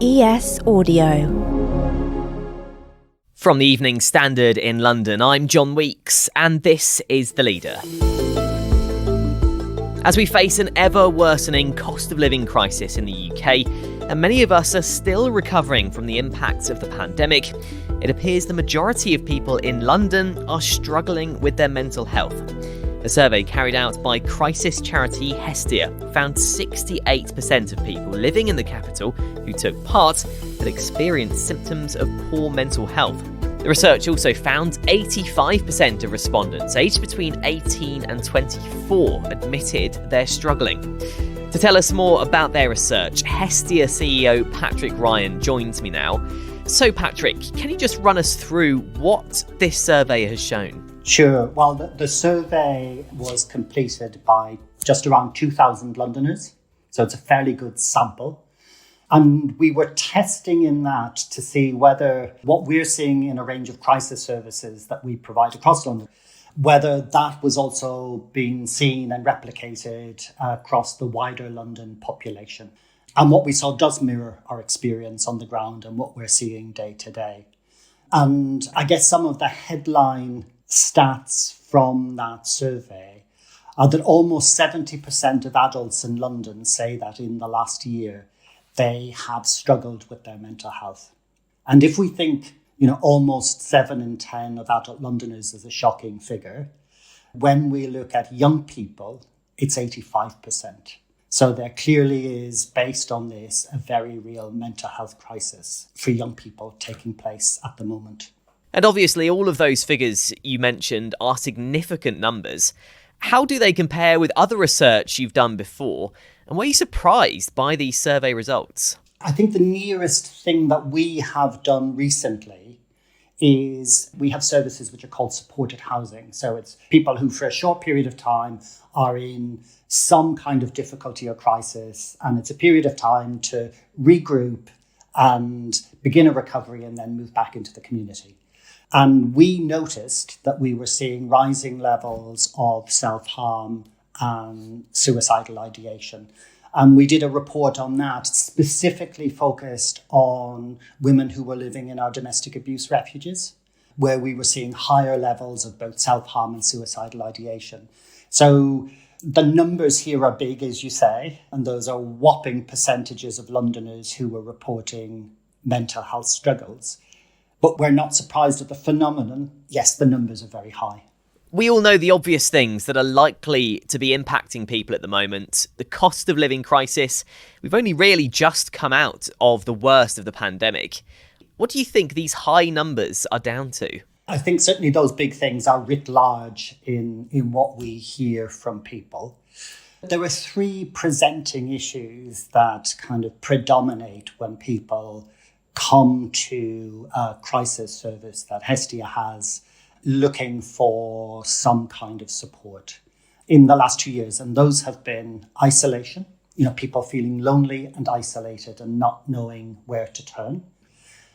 ES Audio. From the Evening Standard in London, I'm John Weeks, and this is The Leader. As we face an ever-worsening cost of living crisis in the UK, and many of us are still recovering from the impacts of the pandemic, it appears the majority of people in London are struggling with their mental health. A survey carried out by crisis charity Hestia found 68% of people living in the capital who took part had experienced symptoms of poor mental health. The research also found 85% of respondents aged between 18 and 24 admitted they're struggling. To tell us more about their research, Hestia CEO Patrick Ryan joins me now. So Patrick, can you just run us through what this survey has shown? Sure. Well, the survey was completed by just around 2,000 Londoners, so it's a fairly good sample. And we were testing in that to see whether what we're seeing in a range of crisis services that we provide across London, whether that was also being seen and replicated across the wider London population. And what we saw does mirror our experience on the ground and what we're seeing day to day. And I guess some of the headline stats from that survey are that almost 70% of adults in London say that in the last year they have struggled with their mental health. And if we think, almost 7 in 10 of adult Londoners is a shocking figure, when we look at young people, it's 85%. So there clearly is, based on this, a very real mental health crisis for young people taking place at the moment. And obviously all of those figures you mentioned are significant numbers. How do they compare with other research you've done before? And were you surprised by these survey results? I think the nearest thing that we have done recently is we have services which are called supported housing. So it's people who for a short period of time are in some kind of difficulty or crisis, and it's a period of time to regroup and begin a recovery and then move back into the community. And we noticed that we were seeing rising levels of self-harm and suicidal ideation. And we did a report on that, specifically focused on women who were living in our domestic abuse refuges, where we were seeing higher levels of both self-harm and suicidal ideation. So the numbers here are big, as you say, and those are whopping percentages of Londoners who were reporting mental health struggles. But we're not surprised at the phenomenon. Yes, the numbers are very high. We all know the obvious things that are likely to be impacting people at the moment. The cost of living crisis. We've only really just come out of the worst of the pandemic. What do you think these high numbers are down to? I think certainly those big things are writ large in what we hear from people. There are three presenting issues that kind of predominate when people come to a crisis service that Hestia has, looking for some kind of support in the last 2 years. And those have been isolation, people feeling lonely and isolated and not knowing where to turn.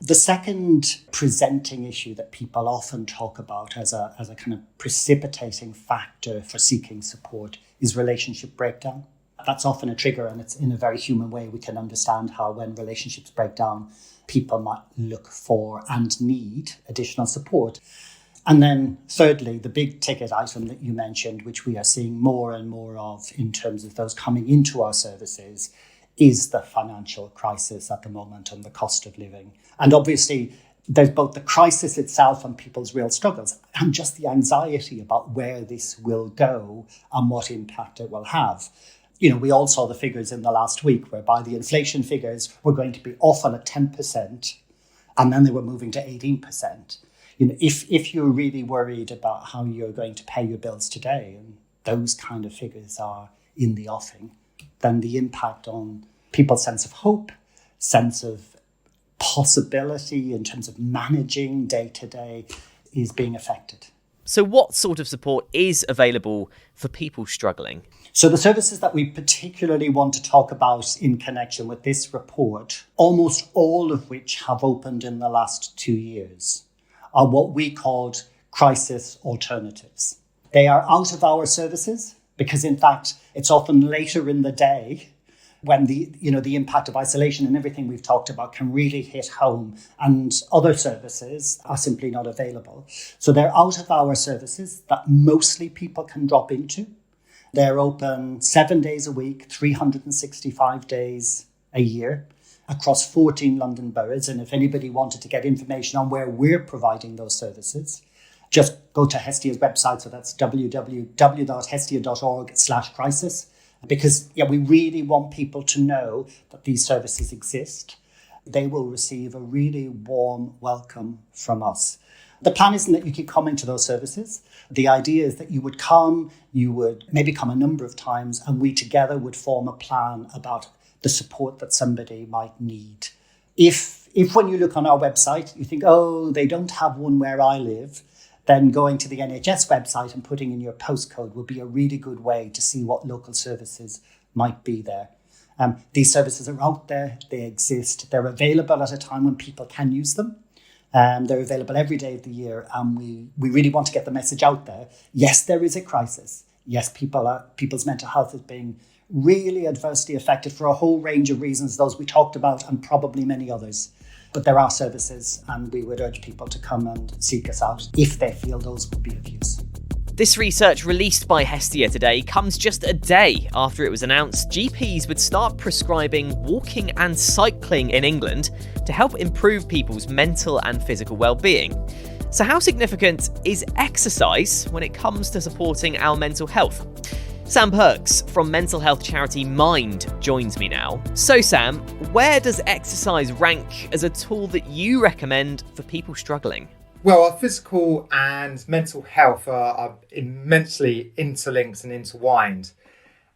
The second presenting issue that people often talk about as a kind of precipitating factor for seeking support is relationship breakdown. That's often a trigger, and it's in a very human way. We can understand how when relationships break down, people might look for and need additional support. And then thirdly, the big ticket item that you mentioned, which we are seeing more and more of in terms of those coming into our services, is the financial crisis at the moment and the cost of living. And obviously, there's both the crisis itself and people's real struggles and just the anxiety about where this will go and what impact it will have. We all saw the figures in the last week whereby the inflation figures were going to be often at 10% and then they were moving to 18%. If you're really worried about how you're going to pay your bills today, and those kind of figures are in the offing, then the impact on people's sense of hope, sense of possibility in terms of managing day to day is being affected. So what sort of support is available for people struggling? So the services that we particularly want to talk about in connection with this report, almost all of which have opened in the last 2 years, are what we called crisis alternatives. They are out of our services because, in fact, it's often later in the day when the impact of isolation and everything we've talked about can really hit home, and other services are simply not available. So they're out-of-hour services that mostly people can drop into. They're open 7 days a week, 365 days a year across 14 London boroughs. And if anybody wanted to get information on where we're providing those services, just go to Hestia's website. So that's www.hestia.org/crisis. Because we really want people to know that these services exist. They will receive a really warm welcome from us. The plan isn't that you keep coming to those services. The idea is that you would come, you would maybe come a number of times, and we together would form a plan about the support that somebody might need. If when you look on our website, you think, oh, they don't have one where I live, then going to the NHS website and putting in your postcode would be a really good way to see what local services might be there. These services are out there, they exist, they're available at a time when people can use them. They're available every day of the year, and we really want to get the message out there. Yes, there is a crisis. Yes, people's mental health is being really adversely affected for a whole range of reasons, those we talked about and probably many others. But there are services, and we would urge people to come and seek us out if they feel those would be of use. This research released by Hestia today comes just a day after it was announced GPs would start prescribing walking and cycling in England to help improve people's mental and physical well-being. So how significant is exercise when it comes to supporting our mental health? Sam Perks from mental health charity Mind joins me now. So Sam, where does exercise rank as a tool that you recommend for people struggling? Well, our physical and mental health are immensely interlinked and intertwined.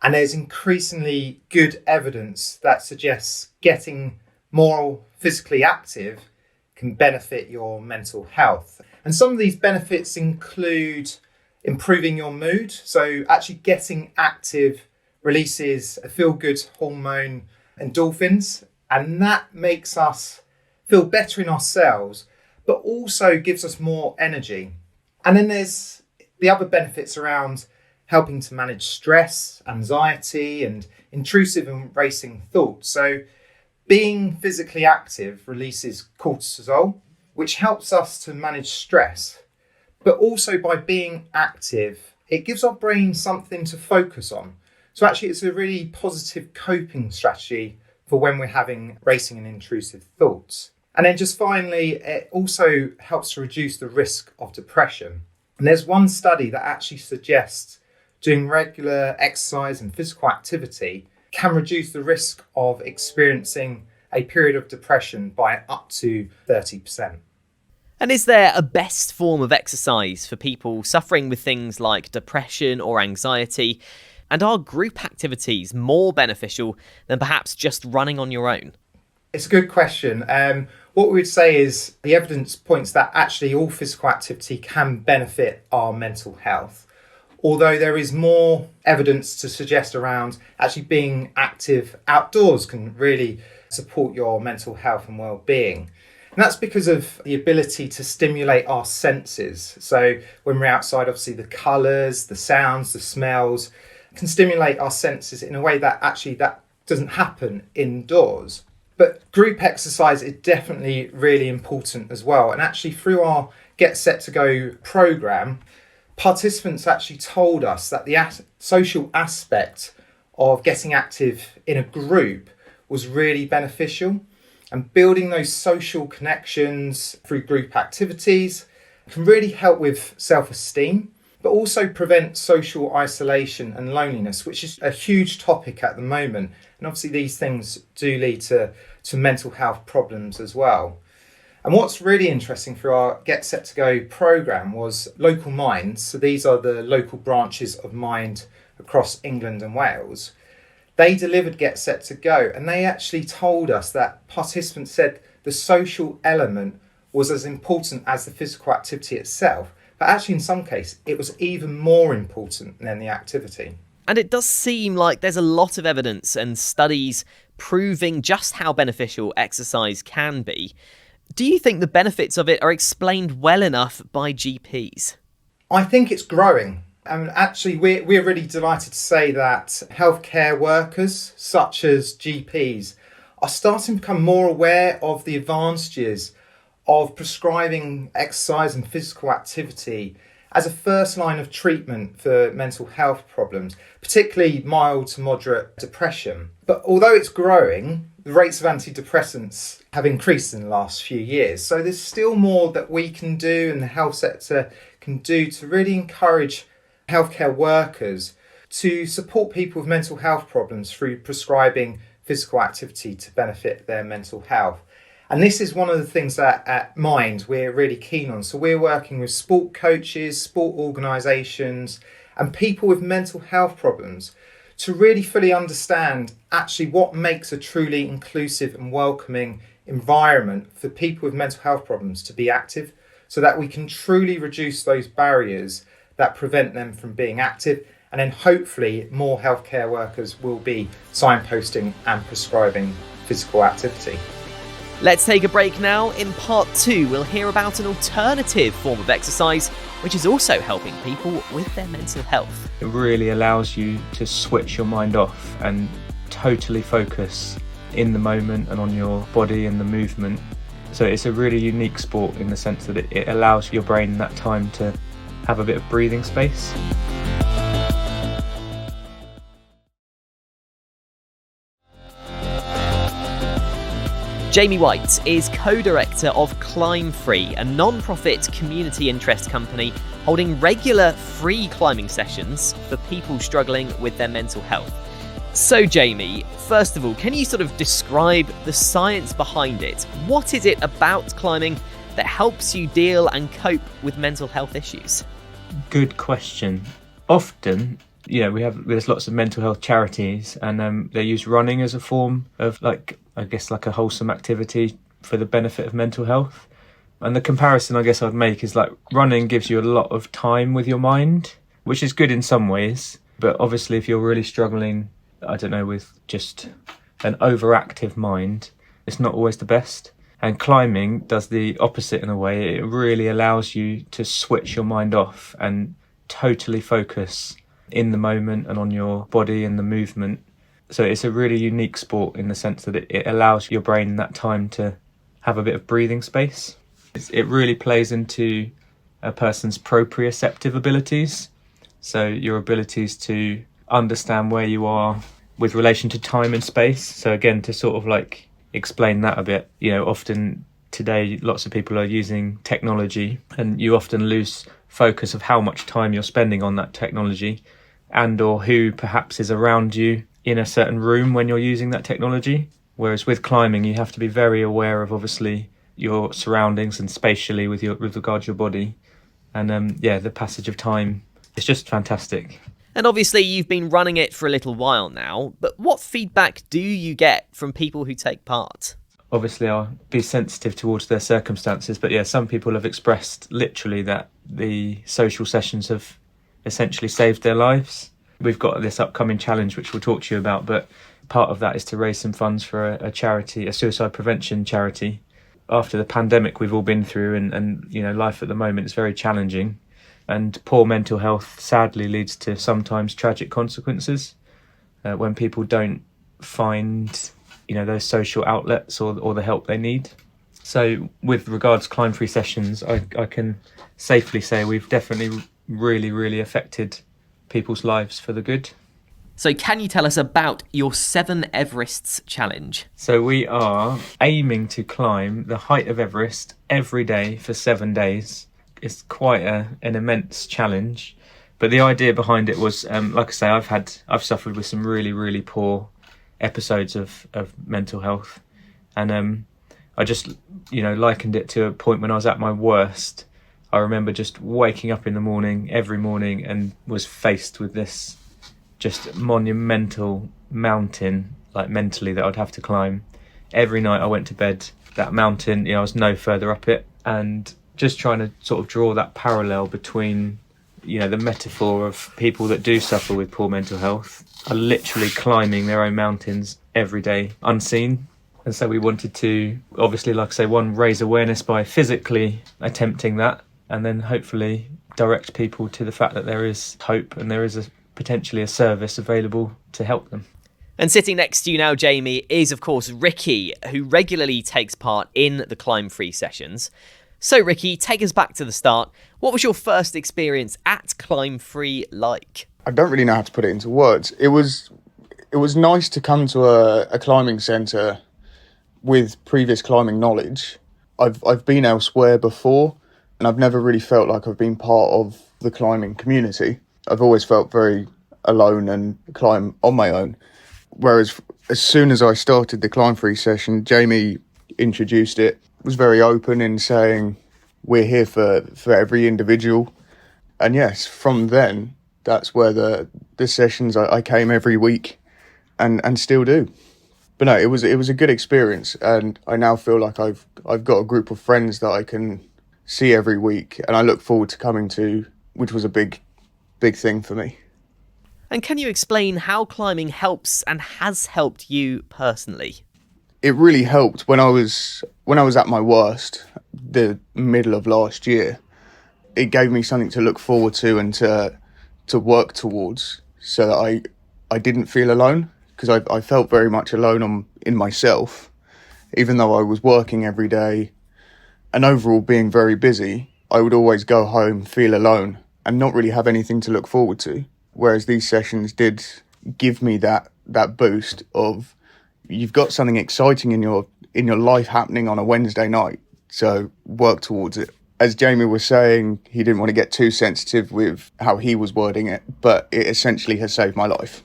And there's increasingly good evidence that suggests getting more physically active can benefit your mental health. And some of these benefits include improving your mood. So actually getting active releases a feel-good hormone, endorphins, and that makes us feel better in ourselves, but also gives us more energy. And then there's the other benefits around helping to manage stress, anxiety, and intrusive and racing thoughts. So being physically active releases cortisol, which helps us to manage stress. But also by being active, it gives our brain something to focus on. So actually it's a really positive coping strategy for when we're having racing and intrusive thoughts. And then just finally, it also helps to reduce the risk of depression. And there's one study that actually suggests doing regular exercise and physical activity can reduce the risk of experiencing a period of depression by up to 30%. And is there a best form of exercise for people suffering with things like depression or anxiety? And are group activities more beneficial than perhaps just running on your own? It's a good question. What we would say is the evidence points that actually all physical activity can benefit our mental health. Although there is more evidence to suggest around actually being active outdoors can really support your mental health and well-being. And that's because of the ability to stimulate our senses. So when we're outside, obviously the colours, the sounds, the smells can stimulate our senses in a way that actually that doesn't happen indoors. But group exercise is definitely really important as well. And actually through our Get Set to Go programme, participants actually told us that the social aspect of getting active in a group was really beneficial. And building those social connections through group activities can really help with self-esteem, but also prevent social isolation and loneliness, which is a huge topic at the moment. And obviously these things do lead to mental health problems as well. And what's really interesting for our Get Set to Go programme was local minds. So these are the local branches of Mind across England and Wales. They delivered Get Set to Go, and they actually told us that participants said the social element was as important as the physical activity itself. But actually, in some cases, it was even more important than the activity. And it does seem like there's a lot of evidence and studies proving just how beneficial exercise can be. Do you think the benefits of it are explained well enough by GPs? I think it's growing. And actually, we're really delighted to say that healthcare workers, such as GPs, are starting to become more aware of the advantages of prescribing exercise and physical activity as a first line of treatment for mental health problems, particularly mild to moderate depression. But although it's growing, the rates of antidepressants have increased in the last few years. So there's still more that we can do and the health sector can do to really encourage healthcare workers to support people with mental health problems through prescribing physical activity to benefit their mental health. And this is one of the things that at Mind we're really keen on. So we're working with sport coaches, sport organisations and people with mental health problems to really fully understand actually what makes a truly inclusive and welcoming environment for people with mental health problems to be active, so that we can truly reduce those barriers that prevent them from being active. And then hopefully more healthcare workers will be signposting and prescribing physical activity. Let's take a break now. In part 2, we'll hear about an alternative form of exercise, which is also helping people with their mental health. It really allows you to switch your mind off and totally focus in the moment and on your body and the movement. So it's a really unique sport in the sense that it allows your brain that time to have a bit of breathing space. Jamie White is co-director of Climb Free, a non-profit community interest company holding regular free climbing sessions for people struggling with their mental health. So Jamie, first of all, can you sort of describe the science behind it? What is it about climbing that helps you deal and cope with mental health issues? Good question. Often, there's lots of mental health charities and they use running as a form of like a wholesome activity for the benefit of mental health. And the comparison I guess I'd make is like running gives you a lot of time with your mind, which is good in some ways. But obviously if you're really struggling, with just an overactive mind, it's not always the best. And climbing does the opposite in a way. It really allows you to switch your mind off and totally focus in the moment and on your body and the movement. So it's a really unique sport in the sense that it allows your brain that time to have a bit of breathing space. It really plays into a person's proprioceptive abilities. So your abilities to understand where you are with relation to time and space. So again, to sort of like explain that a bit, often today lots of people are using technology and you often lose focus of how much time you're spending on that technology and or who perhaps is around you in a certain room when you're using that technology. Whereas with climbing, you have to be very aware of obviously your surroundings and spatially with regard to your body. And the passage of time, it's just fantastic. And obviously you've been running it for a little while now, but what feedback do you get from people who take part? Obviously I'll be sensitive towards their circumstances, but some people have expressed literally that the social sessions have essentially saved their lives. We've got this upcoming challenge which we'll talk to you about, but part of that is to raise some funds for a charity, a suicide prevention charity. After the pandemic we've all been through and life at the moment is very challenging, and poor mental health sadly leads to sometimes tragic consequences when people don't find those social outlets or the help they need. So with regards to Climb Free sessions, I can safely say we've definitely really affected people's lives for the good. So can you tell us about your 7 Everests challenge? So we are aiming to climb the height of Everest every day for 7 days. It's quite an immense challenge, but the idea behind it was, like I say, I've suffered with some really poor episodes of mental health, and I just likened it to a point when I was at my worst. I remember just waking up in the morning every morning and was faced with this just monumental mountain, like mentally, that I'd have to climb. Every night I went to bed, that mountain, I was no further up it, and just trying to sort of draw that parallel between, the metaphor of people that do suffer with poor mental health are literally climbing their own mountains every day, unseen. And so we wanted to, obviously, like I say, raise awareness by physically attempting that, and then hopefully direct people to the fact that there is hope and there is potentially a service available to help them. And sitting next to you now, Jamie, is of course Ricky, who regularly takes part in the Climb Free sessions. So Ricky, take us back to the start. What was your first experience at Climb Free like? I don't really know how to put it into words. It was nice to come to a climbing centre with previous climbing knowledge. I've been elsewhere before, and I've never really felt like I've been part of the climbing community. I've always felt very alone and climb on my own. Whereas as soon as I started the Climb Free session, Jamie introduced it, was very open in saying, we're here for every individual. And yes, from then, that's where the sessions I came every week and still do. But no, it was a good experience, and I now feel like I've got a group of friends that I can see every week, and I look forward to coming to, which was a big thing for me. And can you explain how climbing helps and has helped you personally? It really helped when I was at my worst, the middle of last year. It gave me something to look forward to and to work towards, so that I didn't feel alone, because I felt very much alone in myself. Even though I was working every day and overall being very busy, I would always go home, feel alone, and not really have anything to look forward to. Whereas these sessions did give me that boost of, you've got something exciting in your life happening on a Wednesday night, so work towards it. As Jamie was saying, he didn't want to get too sensitive with how he was wording it, but it essentially has saved my life.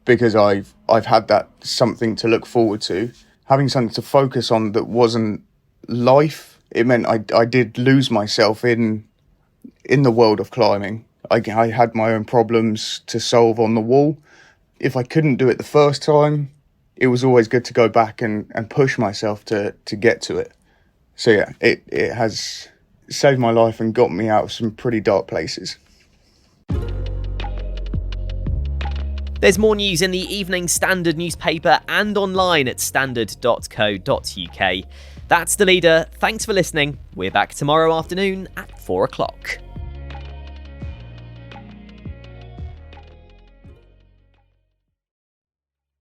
Because I've had that something to look forward to, having something to focus on that wasn't life. It meant I did lose myself in the world of climbing. I had my own problems to solve on the wall. If I couldn't do it the first time, it was always good to go back and push myself to get to it. So yeah, it has saved my life and got me out of some pretty dark places. There's more news in the Evening Standard newspaper and online at standard.co.uk. That's The Leader. Thanks for listening. We're back tomorrow afternoon at 4 o'clock.